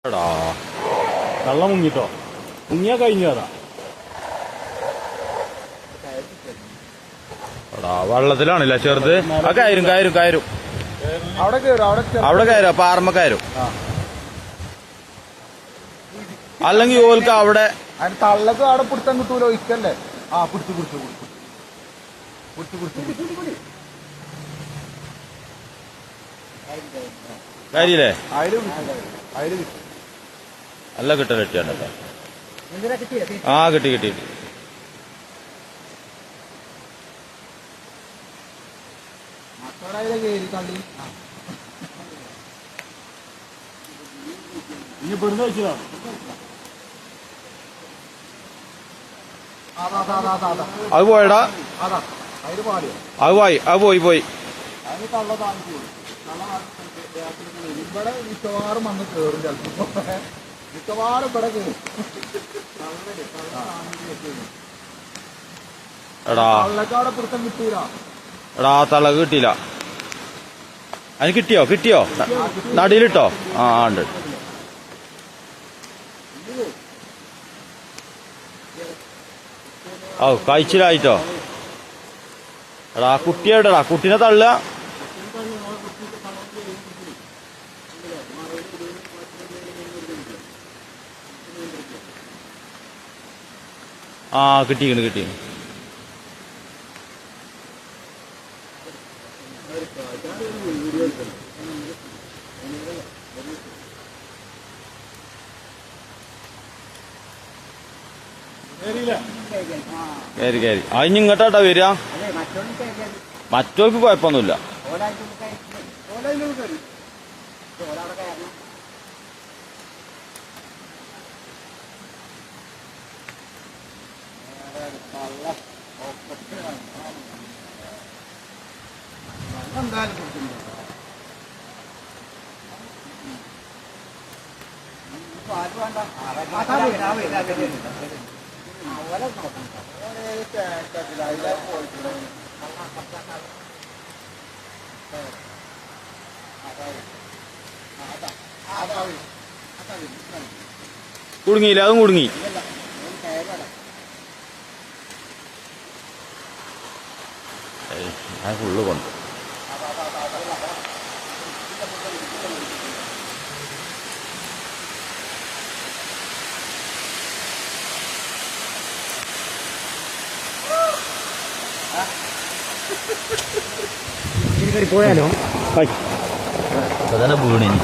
എടാ വെള്ളം മുങ്ങിട്ടോ, മുങ്ങിയാ കഴിഞ്ഞു അതാ. എടാ വെള്ളത്തിലാണല്ലേ ചെറുത്. ആ കയറും കയറും കയറും അവിടെ കയറും, പാറമ്മ കയറും. അല്ലെങ്കിൽ ഓൽക്ക് അവിടെ തള്ളക്ക് അവിടെ പിടുത്തം കിട്ടൂല, ഒഴിക്കല്ലേ. ആ പിടിച്ചു കാര്യല്ലേ? അതില് നല്ല കിട്ടൽ കിട്ടിയാണ്. ആ കിട്ടി കിട്ടി. ഇനി പെടുന്ന വെച്ചതാണ്. അത് പോയടാ, അത് പോയി. ഇവിടെ മിക്കവാറും വന്ന് കയറും, ചിലപ്പോ മിക്കവാറും ഇവിടെ കയറും. എടാ തള്ളക്കവിടെ പിടുത്തം കിട്ടൂല. എടാ തള്ള കിട്ടിയില്ല. അതിന് കിട്ടിയോ നടിയിലിട്ടോ? ആ ഉണ്ട്. ഓ കഴിച്ചിലായിട്ടോ. എടാ കുട്ടിയെവിടെടാ? കുട്ടീനെ തള്ളുക. ആ കിട്ടിക്കണ്. കയറി അതിന് ഇങ്ങോട്ടാ വരിക. മറ്റോർക്ക് കുഴപ്പമൊന്നുമില്ല. കുടുങ്ങിയില്ല, അതും കുടുങ്ങി. ഞാൻ ഫുള്ള് കൊണ്ട് പോയാലോ. വീണിനി